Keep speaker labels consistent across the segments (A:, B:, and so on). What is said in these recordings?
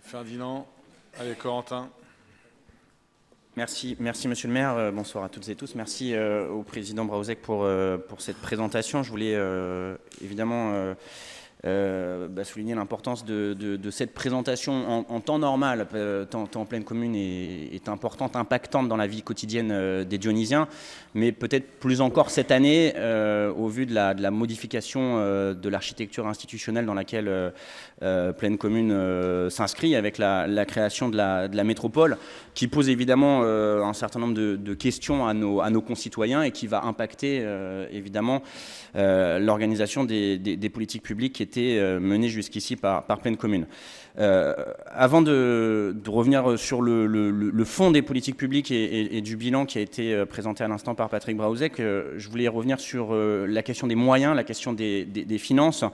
A: Ferdinand. Allez, Corentin.
B: Merci Monsieur le maire, bonsoir à toutes et tous. Merci au président Braouzek pour cette présentation. Je voulais évidemment souligner l'importance de cette présentation en temps normal. Temps pleine commune est importante, impactante dans la vie quotidienne des Dionysiens, mais peut-être plus encore cette année au vu de la modification de l'architecture institutionnelle dans laquelle pleine commune s'inscrit avec la création de la métropole, qui pose évidemment un certain nombre de questions à nos concitoyens et qui va impacter évidemment l'organisation des politiques publiques qui étaient menées jusqu'ici par pleine commune. Avant de revenir sur le fond des politiques publiques et du bilan qui a été présenté à l'instant par Patrick Braouzek, je voulais revenir sur la question des moyens, la question des finances,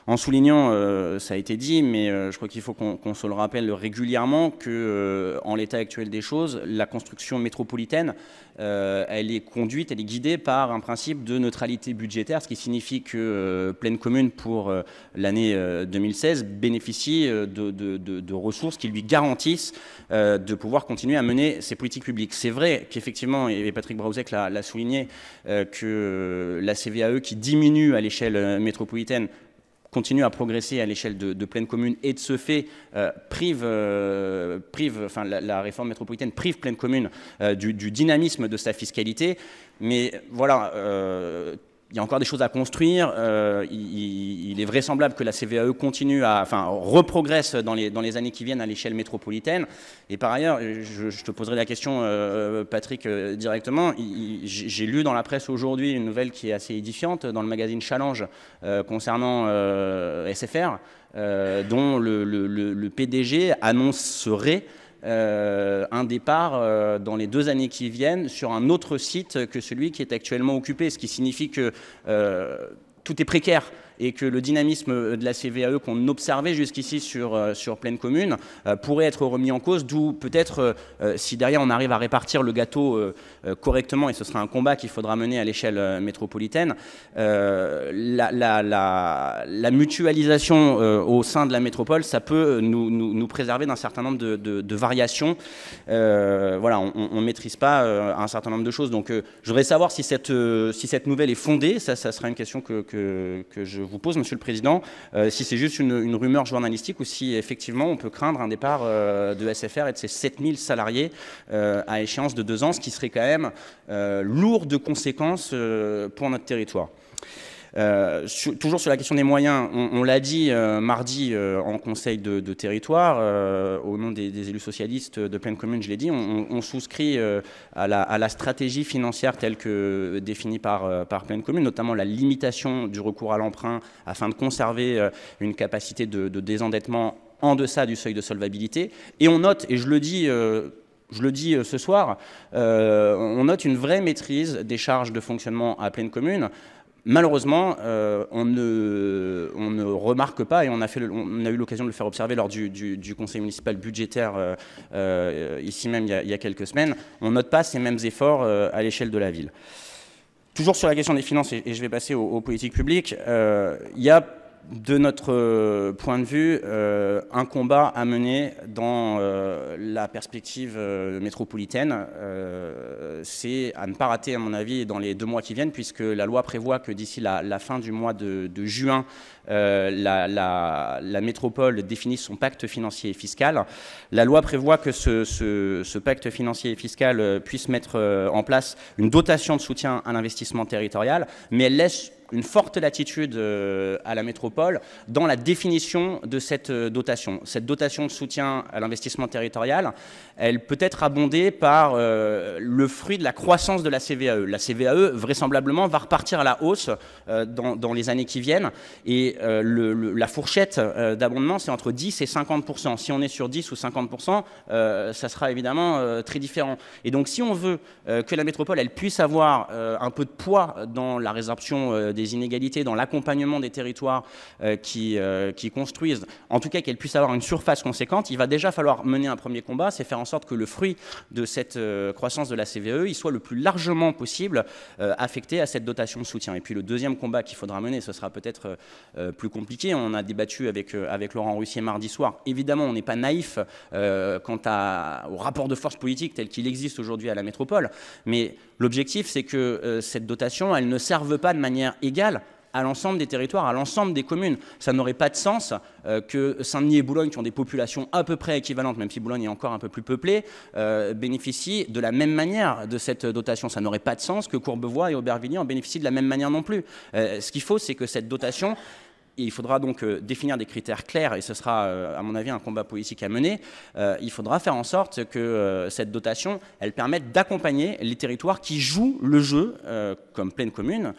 B: en soulignant, ça a été dit, mais je crois qu'il faut qu'on se le rappelle régulièrement, qu'en l'état actuel des choses, la construction métropolitaine, elle est conduite, elle est guidée par un principe de neutralité budgétaire, ce qui signifie que pleine commune, pour l'année 2016, bénéficie de ressources qui lui garantissent de pouvoir continuer à mener ses politiques publiques. C'est vrai qu'effectivement, et Patrick Braouzek l'a souligné, que la CVAE qui diminue à l'échelle métropolitaine continue à progresser à l'échelle de pleine commune et de ce fait la réforme métropolitaine prive pleine commune du dynamisme de sa fiscalité. Mais voilà, il y a encore des choses à construire. Il est vraisemblable que la CVAE reprogresse dans les années qui viennent à l'échelle métropolitaine. Et par ailleurs, je te poserai la question, Patrick, directement. J'ai lu dans la presse aujourd'hui une nouvelle qui est assez édifiante dans le magazine Challenge concernant SFR, dont le PDG annoncerait un départ dans les 2 années qui viennent sur un autre site que celui qui est actuellement occupé, ce qui signifie que tout est précaire et que le dynamisme de la CVAE qu'on observait jusqu'ici sur pleine commune pourrait être remis en cause, d'où peut-être, si derrière on arrive à répartir le gâteau correctement, et ce sera un combat qu'il faudra mener à l'échelle métropolitaine, la mutualisation au sein de la métropole, ça peut nous préserver d'un certain nombre de variations. Voilà, on ne maîtrise pas un certain nombre de choses. Donc je voudrais savoir si cette nouvelle est fondée, ça sera une question que je vous pose, Monsieur le Président, si c'est juste une rumeur journalistique ou si effectivement on peut craindre un départ de SFR et de ses 7000 salariés à échéance de 2 ans, ce qui serait quand même lourd de conséquences pour notre territoire. Toujours sur la question des moyens, on l'a dit mardi en conseil de territoire, au nom des élus socialistes de pleine commune, je l'ai dit, on souscrit à la stratégie financière telle que définie par pleine commune, notamment la limitation du recours à l'emprunt afin de conserver une capacité de désendettement en deçà du seuil de solvabilité. Et on note, et je le dis ce soir, on note une vraie maîtrise des charges de fonctionnement à pleine commune. Malheureusement, on ne remarque pas, et on a eu l'occasion de le faire observer lors du conseil municipal budgétaire ici même il y a quelques semaines, on ne note pas ces mêmes efforts à l'échelle de la ville. Toujours sur la question des finances, et je vais passer aux politiques publiques, il y a de notre point de vue, un combat à mener dans la perspective métropolitaine. C'est à ne pas rater, à mon avis, dans les 2 mois qui viennent, puisque la loi prévoit que d'ici la fin du mois de juin, la métropole définisse son pacte financier et fiscal. La loi prévoit que ce pacte financier et fiscal puisse mettre en place une dotation de soutien à l'investissement territorial, mais elle laisse une forte latitude à la métropole dans la définition de cette dotation. Cette dotation de soutien à l'investissement territorial, elle peut être abondée par le fruit de la croissance de la CVAE. La CVAE, vraisemblablement, va repartir à la hausse dans les années qui viennent. Et la fourchette d'abondement, c'est entre 10 et 50%. Si on est sur 10 ou 50%, ça sera évidemment très différent. Et donc, si on veut que la métropole elle puisse avoir un peu de poids dans la résorption des inégalités dans l'accompagnement des territoires qui construisent, en tout cas qu'elles puissent avoir une surface conséquente, il va déjà falloir mener un premier combat, c'est faire en sorte que le fruit de cette croissance de la CVE, il soit le plus largement possible affecté à cette dotation de soutien. Et puis le deuxième combat qu'il faudra mener, ce sera peut-être plus compliqué. On a débattu avec Laurent Russier mardi soir. Évidemment, on n'est pas naïf quant au rapport de force politique tel qu'il existe aujourd'hui à la métropole, mais l'objectif, c'est que cette dotation, elle ne serve pas de manière égale à l'ensemble des territoires, à l'ensemble des communes. Ça n'aurait pas de sens que Saint-Denis et Boulogne, qui ont des populations à peu près équivalentes, même si Boulogne est encore un peu plus peuplée, bénéficient de la même manière de cette dotation. Ça n'aurait pas de sens que Courbevoie et Aubervilliers en bénéficient de la même manière non plus. Ce qu'il faut, c'est que cette dotation... Et il faudra donc définir des critères clairs, et ce sera, à mon avis, un combat politique à mener. Il faudra faire en sorte que cette dotation, elle permette d'accompagner les territoires qui jouent le jeu, comme Plaine Commune,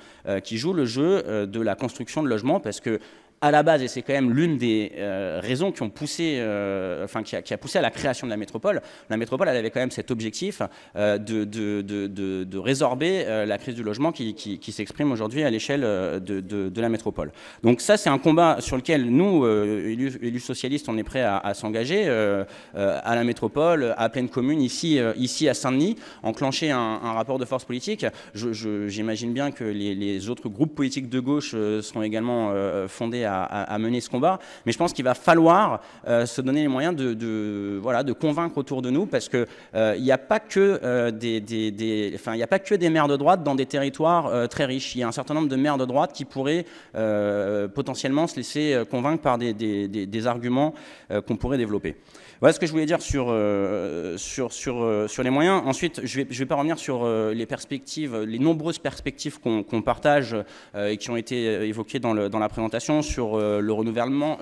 B: qui jouent le jeu de la construction de logements, parce que à la base, et c'est quand même l'une des raisons qui ont poussé, qui a poussé à la création de la métropole, elle avait quand même cet objectif de résorber la crise du logement qui s'exprime aujourd'hui à l'échelle de la métropole. Donc ça, c'est un combat sur lequel nous, élus socialistes, on est prêts à s'engager à la métropole, à Plaine Commune, ici à Saint-Denis, enclencher un rapport de force politique. J'imagine bien que les autres groupes politiques de gauche seront également fondés à mener ce combat, mais je pense qu'il va falloir se donner les moyens de convaincre autour de nous, parce que il n'y a pas que des maires de droite dans des territoires très riches. Il y a un certain nombre de maires de droite qui pourraient potentiellement se laisser convaincre par des arguments qu'on pourrait développer. Voilà ce que je voulais dire sur les moyens. Ensuite, je vais pas revenir sur les perspectives, les nombreuses perspectives qu'on partage et qui ont été évoquées dans la présentation, sur le renouvellement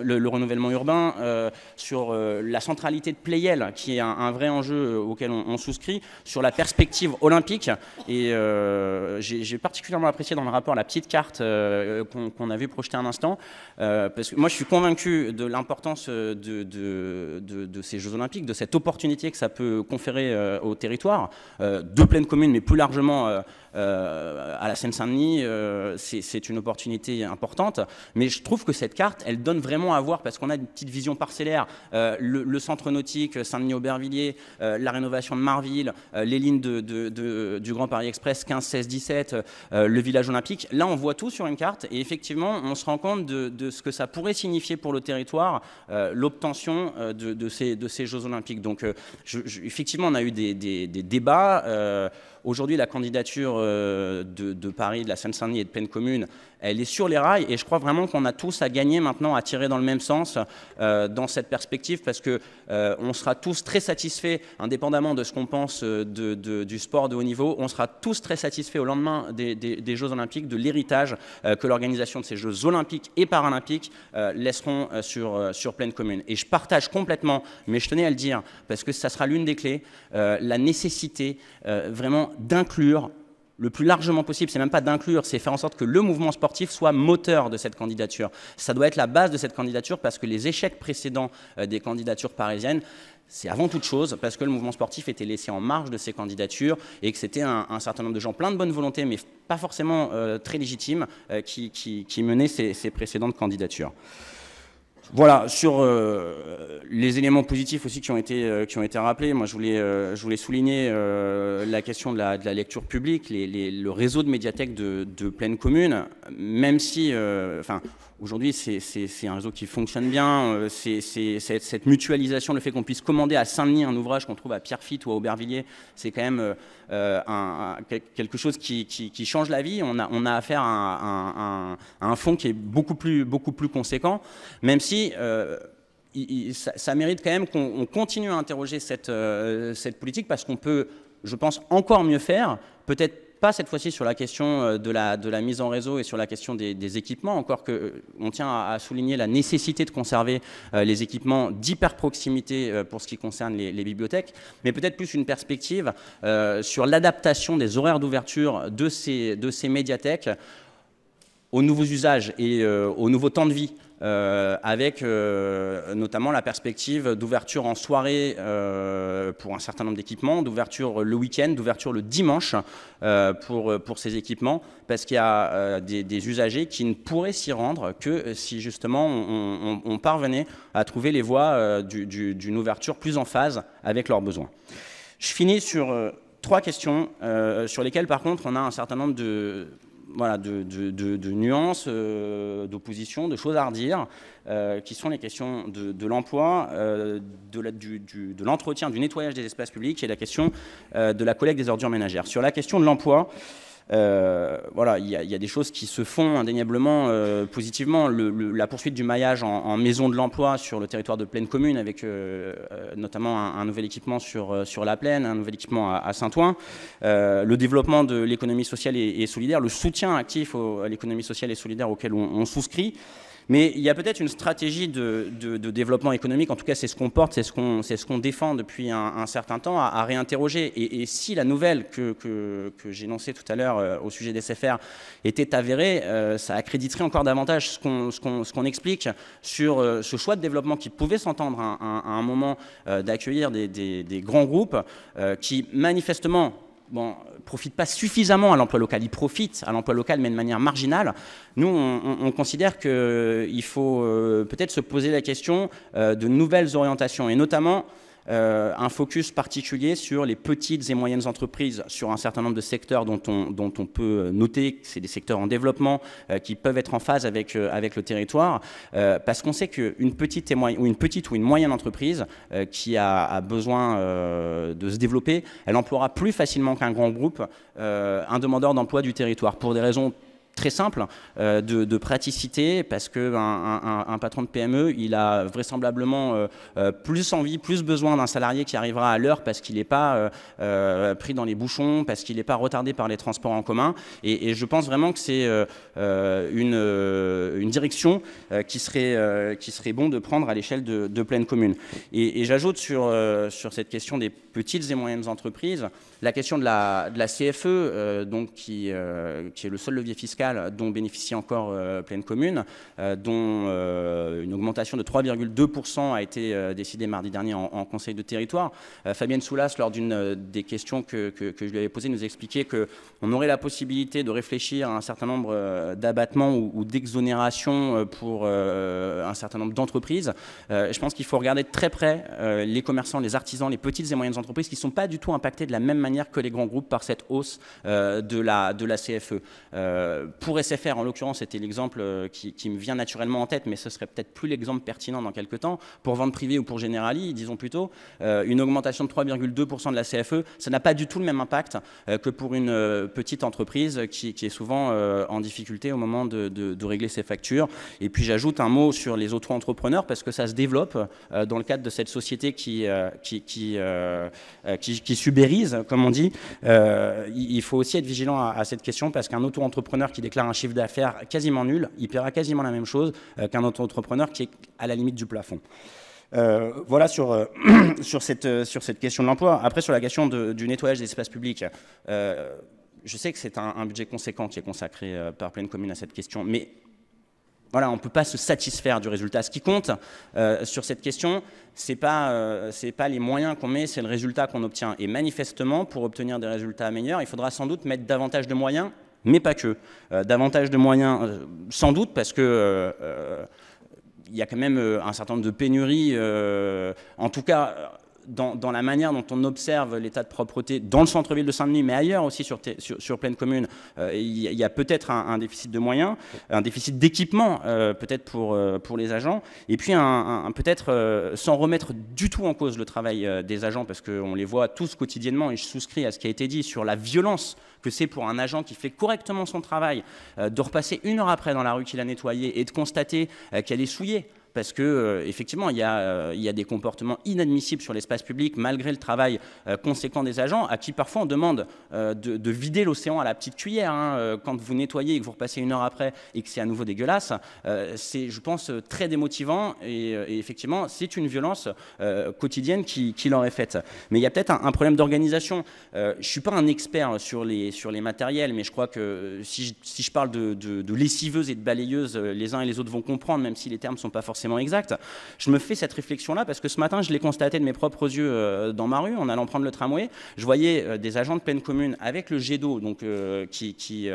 B: urbain, sur la centralité de Pleyel, qui est un vrai enjeu auquel on souscrit, sur la perspective olympique. Et j'ai particulièrement apprécié dans le rapport la petite carte qu'on a vu projeter un instant, parce que moi je suis convaincu de l'importance de ces Jeux Olympiques, de cette opportunité que ça peut conférer au territoire, de Plaine Commune, mais plus largement à la Seine-Saint-Denis, c'est une opportunité importante. Mais je trouve que cette carte, elle donne vraiment à voir, parce qu'on a une petite vision parcellaire, le centre nautique, Saint-Denis-Aubervilliers, la rénovation de Marville, les lignes du Grand Paris Express 15, 16, 17, le village olympique. Là, on voit tout sur une carte, et effectivement, on se rend compte de ce que ça pourrait signifier pour le territoire, l'obtention de ces Jeux Olympiques. Donc, effectivement, on a eu des débats. Aujourd'hui, la candidature de Paris, de la Seine-Saint-Denis et de Plaine Commune, elle est sur les rails, et je crois vraiment qu'on a tous à gagner maintenant, à tirer dans le même sens dans cette perspective, parce que on sera tous très satisfaits, indépendamment de ce qu'on pense du sport de haut niveau, on sera tous très satisfaits au lendemain des Jeux Olympiques de l'héritage que l'organisation de ces Jeux Olympiques et Paralympiques laisseront sur Plaine Commune. Et je partage complètement, mais je tenais à le dire, parce que ça sera l'une des clés, la nécessité vraiment d'inclure le plus largement possible, c'est même pas d'inclure, c'est faire en sorte que le mouvement sportif soit moteur de cette candidature. Ça doit être la base de cette candidature, parce que les échecs précédents des candidatures parisiennes, c'est avant toute chose parce que le mouvement sportif était laissé en marge de ces candidatures, et que c'était un certain nombre de gens plein de bonne volonté, mais pas forcément très légitimes, qui menaient ces précédentes candidatures. Voilà, sur les éléments positifs aussi qui ont été rappelés, moi je voulais souligner la question de la lecture publique, le réseau de médiathèques de Plaine Commune, même si, aujourd'hui c'est un réseau qui fonctionne bien, cette mutualisation, le fait qu'on puisse commander à Saint-Denis un ouvrage qu'on trouve à Pierrefitte ou à Aubervilliers, c'est quand même quelque chose qui change la vie. On a affaire à un fonds qui est beaucoup plus conséquent, même si ça mérite quand même qu'on continue à interroger cette politique, parce qu'on peut, je pense, encore mieux faire, peut-être pas cette fois-ci sur la question de la mise en réseau et sur la question des équipements, encore qu'on tient à souligner la nécessité de conserver les équipements d'hyper proximité pour ce qui concerne les bibliothèques, mais peut-être plus une perspective sur l'adaptation des horaires d'ouverture de ces médiathèques aux nouveaux usages et aux nouveaux temps de vie avec notamment la perspective d'ouverture en soirée pour un certain nombre d'équipements, d'ouverture le week-end, d'ouverture le dimanche pour ces équipements, parce qu'il y a des usagers qui ne pourraient s'y rendre que si justement on parvenait à trouver les voies d'une ouverture plus en phase avec leurs besoins. Je finis sur 3 questions sur lesquelles par contre on a un certain nombre de nuances, d'opposition, de choses à redire, qui sont les questions de l'emploi, de l'entretien, du nettoyage des espaces publics et la question de la collecte des ordures ménagères. Sur la question de l'emploi, voilà, il y a des choses qui se font indéniablement positivement. La poursuite du maillage en maison de l'emploi sur le territoire de Plaine Commune, avec notamment un nouvel équipement sur la Plaine, un nouvel équipement à Saint-Ouen, le développement de l'économie sociale et solidaire, le soutien actif à l'économie sociale et solidaire auquel on souscrit. Mais il y a peut-être une stratégie de développement économique, en tout cas c'est ce qu'on porte, c'est ce qu'on défend depuis un certain temps, à réinterroger. Et si la nouvelle que j'ai énoncée tout à l'heure au sujet des SFR était avérée, ça accréditerait encore davantage ce qu'on explique sur ce choix de développement qui pouvait s'entendre à un moment d'accueillir des grands groupes qui manifestement profitent pas suffisamment à l'emploi local. Ils profitent à l'emploi local, mais de manière marginale. Nous, on considère qu'il faut peut-être se poser la question de nouvelles orientations, et notamment un focus particulier sur les petites et moyennes entreprises, sur un certain nombre de secteurs dont on peut noter que c'est des secteurs en développement qui peuvent être en phase avec le territoire, parce qu'on sait qu'une petite ou une moyenne entreprise qui a besoin de se développer, elle emploiera plus facilement qu'un grand groupe un demandeur d'emploi du territoire, pour des raisons très simple de praticité, parce qu'un patron de PME, il a vraisemblablement plus envie, plus besoin d'un salarié qui arrivera à l'heure parce qu'il n'est pas pris dans les bouchons, parce qu'il n'est pas retardé par les transports en commun. Et je pense vraiment que c'est une direction qui serait bon de prendre à l'échelle de Plaine Commune. Et j'ajoute sur cette question des petites et moyennes entreprises, la question de la CFE, donc qui est le seul levier fiscal dont bénéficie encore Plaine Commune, dont une augmentation de 3,2% a été décidée mardi dernier en Conseil de territoire. Fabienne Soulas, lors d'une des questions que je lui avais posées, nous expliquait qu'on aurait la possibilité de réfléchir à un certain nombre d'abattements ou d'exonérations pour un certain nombre d'entreprises. Je pense qu'il faut regarder de très près les commerçants, les artisans, les petites et moyennes entreprises qui ne sont pas du tout impactés de la même manière que les grands groupes par cette hausse de la CFE. Pour SFR, en l'occurrence, c'était l'exemple qui me vient naturellement en tête, mais ce serait peut-être plus l'exemple pertinent dans quelques temps. Pour vente privée ou pour Generali, disons plutôt, une augmentation de 3,2% de la CFE, ça n'a pas du tout le même impact que pour une petite entreprise qui est souvent en difficulté au moment de régler ses factures. Et puis j'ajoute un mot sur les auto-entrepreneurs, parce que ça se développe dans le cadre de cette société qui subérise, comme on dit. Il faut aussi être vigilant à cette question, parce qu'un auto-entrepreneur qui déclare un chiffre d'affaires quasiment nul, il paiera quasiment la même chose qu'un auto-entrepreneur qui est à la limite du plafond. Voilà sur cette question de l'emploi. Après, sur la question du nettoyage des espaces publics, je sais que c'est un budget conséquent qui est consacré par Plaine Commune à cette question, mais voilà, on ne peut pas se satisfaire du résultat. Ce qui compte sur cette question, c'est pas les moyens qu'on met, c'est le résultat qu'on obtient. Et manifestement, pour obtenir des résultats meilleurs, il faudra sans doute mettre davantage de moyens, mais pas que. Davantage de moyens, sans doute, parce que il y a quand même un certain nombre de pénuries, en tout cas dans la manière dont on observe l'état de propreté dans le centre-ville de Saint-Denis, mais ailleurs aussi sur Plaine Commune. Il y a peut-être un déficit de moyens, un déficit d'équipement peut-être pour les agents, et puis peut-être sans remettre du tout en cause le travail des agents, parce qu'on les voit tous quotidiennement, et je souscris à ce qui a été dit sur la violence que c'est pour un agent qui fait correctement son travail de repasser 1 heure après dans la rue qu'il a nettoyée et de constater qu'elle est souillée parce que effectivement, il y a des comportements inadmissibles sur l'espace public, malgré le travail conséquent des agents, à qui parfois on demande de vider l'océan à la petite cuillère. Hein. Quand vous nettoyez et que vous repassez 1 heure après et que c'est à nouveau dégueulasse, c'est, je pense, très démotivant, et effectivement, c'est une violence quotidienne qui leur est faite. Mais il y a peut-être un problème d'organisation. Je ne suis pas un expert sur les matériels, mais je crois que si je parle de lessiveuses et de balayeuses, les uns et les autres vont comprendre, même si les termes ne sont pas forcément exacts. Je me fais cette réflexion-là parce que ce matin, je l'ai constaté de mes propres yeux dans ma rue, en allant prendre le tramway. Je voyais des agents de pleine commune avec le jet d'eau, donc qui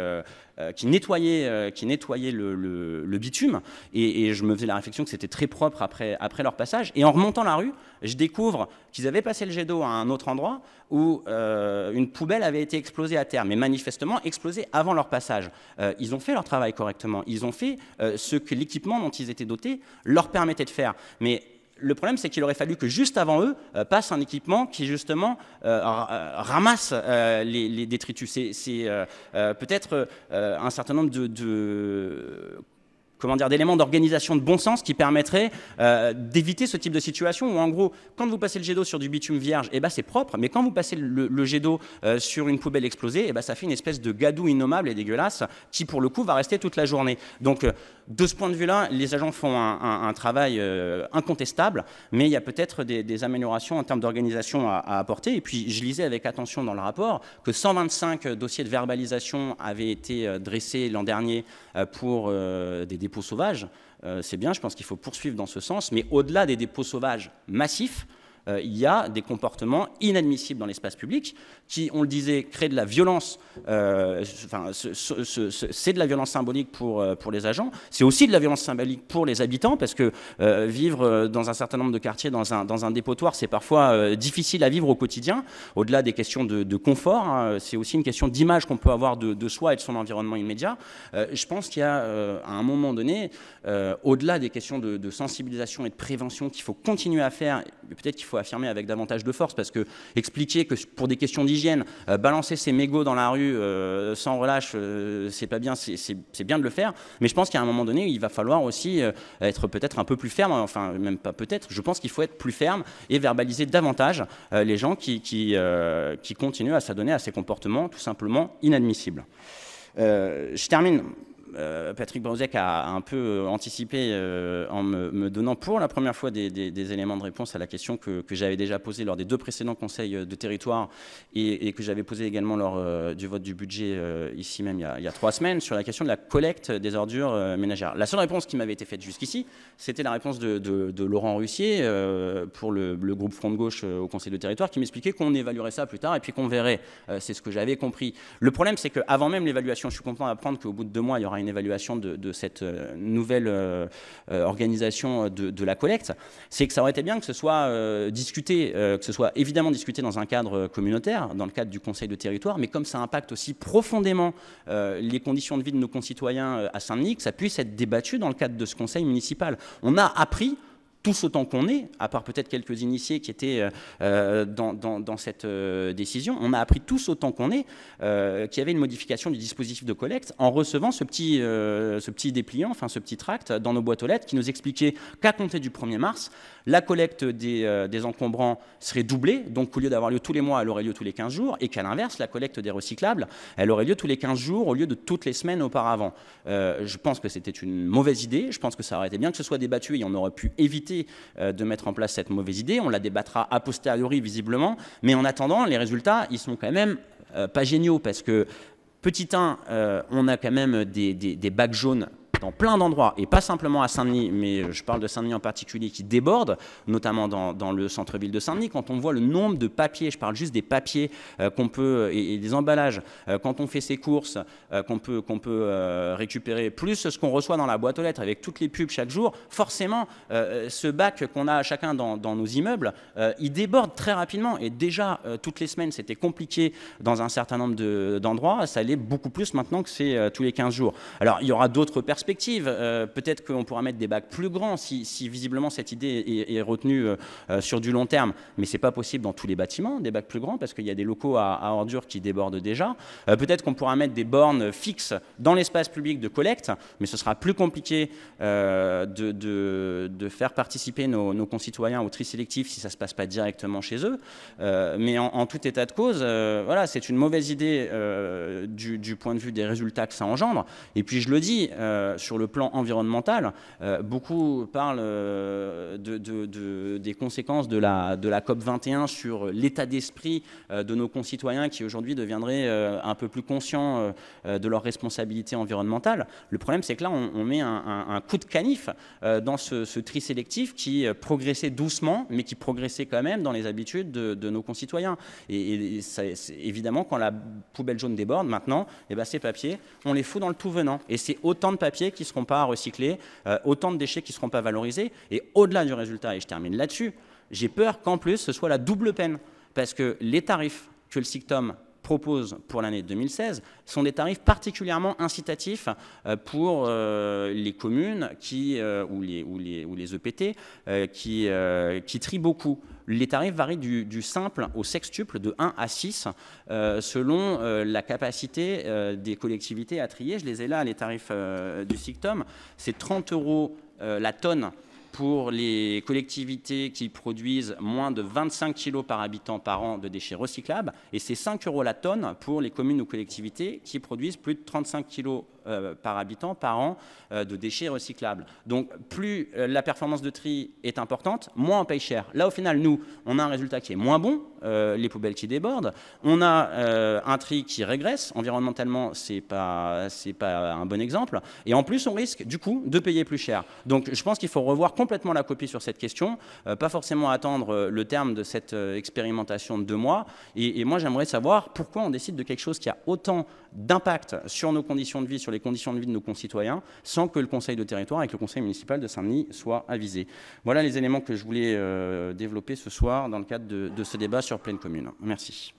B: nettoyait le bitume, et je me faisais la réflexion que c'était très propre après leur passage. Et en remontant la rue, je découvre qu'ils avaient passé le jet d'eau à un autre endroit où une poubelle avait été explosée à terre, mais manifestement explosée avant leur passage. Ils ont fait leur travail correctement, ils ont fait ce que l'équipement dont ils étaient dotés leur permettait de faire. Mais le problème, c'est qu'il aurait fallu que juste avant eux passe un équipement qui justement ramasse les détritus. C'est peut-être un certain nombre d'éléments d'organisation de bon sens qui permettraient d'éviter ce type de situation où, en gros, quand vous passez le jet d'eau sur du bitume vierge, eh ben, c'est propre, mais quand vous passez le jet d'eau sur une poubelle explosée, eh ben, ça fait une espèce de gadou innommable et dégueulasse qui, pour le coup, va rester toute la journée. Donc, de ce point de vue-là, les agents font un travail incontestable, mais il y a peut-être des améliorations en termes d'organisation à apporter. Et puis, je lisais avec attention dans le rapport que 125 dossiers de verbalisation avaient été dressés l'an dernier pour des dépôts sauvages. C'est bien, je pense qu'il faut poursuivre dans ce sens, mais au-delà des dépôts sauvages massifs, il y a des comportements inadmissibles dans l'espace public qui, on le disait, créent de la violence. C'est de la violence symbolique pour les agents. C'est aussi de la violence symbolique pour les habitants, parce que vivre dans un certain nombre de quartiers, dans un dépotoir, c'est parfois difficile à vivre au quotidien. Au-delà des questions de confort, hein, c'est aussi une question d'image qu'on peut avoir de soi et de son environnement immédiat. Je pense qu'il y a, à un moment donné, au-delà des questions de sensibilisation et de prévention qu'il faut continuer à faire, peut-être qu'il faut affirmer avec davantage de force, parce que expliquer que pour des questions d'hygiène, balancer ses mégots dans la rue sans relâche, c'est pas bien, c'est bien de le faire, mais je pense qu'à un moment donné, il va falloir aussi être peut-être un peu plus ferme, enfin même pas peut-être, je pense qu'il faut être plus ferme et verbaliser davantage les gens qui continuent à s'adonner à ces comportements tout simplement inadmissibles. Je termine. Patrick Brauzek a un peu anticipé en me donnant pour la première fois des éléments de réponse à la question que j'avais déjà posée lors des 2 précédents conseils de territoire et que j'avais posée également lors du vote du budget ici même il y a 3 semaines sur la question de la collecte des ordures ménagères. La seule réponse qui m'avait été faite jusqu'ici, c'était la réponse de Laurent Russier pour le groupe Front de Gauche au conseil de territoire, qui m'expliquait qu'on évaluerait ça plus tard et puis qu'on verrait. C'est ce que j'avais compris. Le problème, c'est qu'avant même l'évaluation, je suis content d'apprendre qu'au bout de 2 mois, il y aura une évaluation de cette nouvelle organisation de la collecte, c'est que ça aurait été bien que ce soit discuté, que ce soit évidemment discuté dans un cadre communautaire, dans le cadre du conseil de territoire, mais comme ça impacte aussi profondément les conditions de vie de nos concitoyens à Saint-Denis, que ça puisse être débattu dans le cadre de ce conseil municipal. On a appris tous autant qu'on est, à part peut-être quelques initiés qui étaient dans cette décision, on a appris tous autant qu'on est qu'il y avait une modification du dispositif de collecte en recevant ce petit dépliant, enfin ce petit tract dans nos boîtes aux lettres qui nous expliquait qu'à compter du 1er mars, la collecte des encombrants serait doublée, donc au lieu d'avoir lieu tous les mois, elle aurait lieu tous les 15 jours, et qu'à l'inverse, la collecte des recyclables, elle aurait lieu tous les 15 jours au lieu de toutes les semaines auparavant. Je pense que c'était une mauvaise idée, je pense que ça aurait été bien que ce soit débattu et on aurait pu éviter de mettre en place cette mauvaise idée. On la débattra a posteriori visiblement, mais en attendant, les résultats, ils sont quand même pas géniaux, parce que, petit 1, on a quand même des bacs jaunes dans plein d'endroits, et pas simplement à Saint-Denis, mais je parle de Saint-Denis en particulier, qui débordent, notamment dans le centre-ville de Saint-Denis. Quand on voit le nombre de papiers, je parle juste des papiers qu'on peut, et des emballages, quand on fait ses courses, qu'on peut récupérer, plus ce qu'on reçoit dans la boîte aux lettres, avec toutes les pubs chaque jour, forcément, ce bac qu'on a chacun dans nos immeubles, il déborde très rapidement, et déjà, toutes les semaines, c'était compliqué dans un certain nombre d'endroits, ça l'est beaucoup plus maintenant que c'est tous les 15 jours. Alors, il y aura d'autres perspectives. perspective. Peut-être qu'on pourra mettre des bacs plus grands si visiblement cette idée est retenue sur du long terme, mais ce n'est pas possible dans tous les bâtiments, des bacs plus grands, parce qu'il y a des locaux à ordures qui débordent déjà. Peut-être qu'on pourra mettre des bornes fixes dans l'espace public de collecte, mais ce sera plus compliqué de faire participer nos concitoyens au tri sélectif si ça ne se passe pas directement chez eux. Mais en tout état de cause, voilà, c'est une mauvaise idée du point de vue des résultats que ça engendre. Et puis je le dis, sur le plan environnemental, beaucoup parlent des conséquences de la COP21 sur l'état d'esprit de nos concitoyens qui aujourd'hui deviendraient un peu plus conscients de leurs responsabilités environnementales. Le problème, c'est que là, on met un coup de canif dans ce tri sélectif qui progressait doucement, mais qui progressait quand même dans les habitudes de nos concitoyens. Et évidemment, quand la poubelle jaune déborde, maintenant, eh ben, ces papiers, on les fout dans le tout venant. Et c'est autant de papiers qui ne seront pas recyclés, autant de déchets qui ne seront pas valorisés. Et au-delà du résultat, et je termine là-dessus, j'ai peur qu'en plus, ce soit la double peine. Parce que les tarifs que le SICTOM propose pour l'année 2016 sont des tarifs particulièrement incitatifs pour les communes ou les EPT qui trient beaucoup. Les tarifs varient du simple au sextuple, de 1 à 6, selon la capacité des collectivités à trier. Je les ai là, les tarifs du SICTOM. C'est 30 € la tonne pour les collectivités qui produisent moins de 25 kg par habitant par an de déchets recyclables, et c'est 5 € la tonne pour les communes ou collectivités qui produisent plus de 35 kg par habitant par an de déchets recyclables. Donc plus la performance de tri est importante, moins on paye cher. Là au final, nous, on a un résultat qui est moins bon, les poubelles qui débordent, on a un tri qui régresse, environnementalement c'est pas un bon exemple, et en plus on risque du coup de payer plus cher. Donc je pense qu'il faut revoir complètement la copie sur cette question, pas forcément attendre le terme de cette expérimentation de 2 mois, et moi j'aimerais savoir pourquoi on décide de quelque chose qui a autant d'impact sur nos conditions de vie, sur les conditions de vie de nos concitoyens, sans que le conseil de territoire avec le conseil municipal de Saint-Denis soit avisé. Voilà les éléments que je voulais développer ce soir dans le cadre de ce débat sur Pleine Commune. Merci.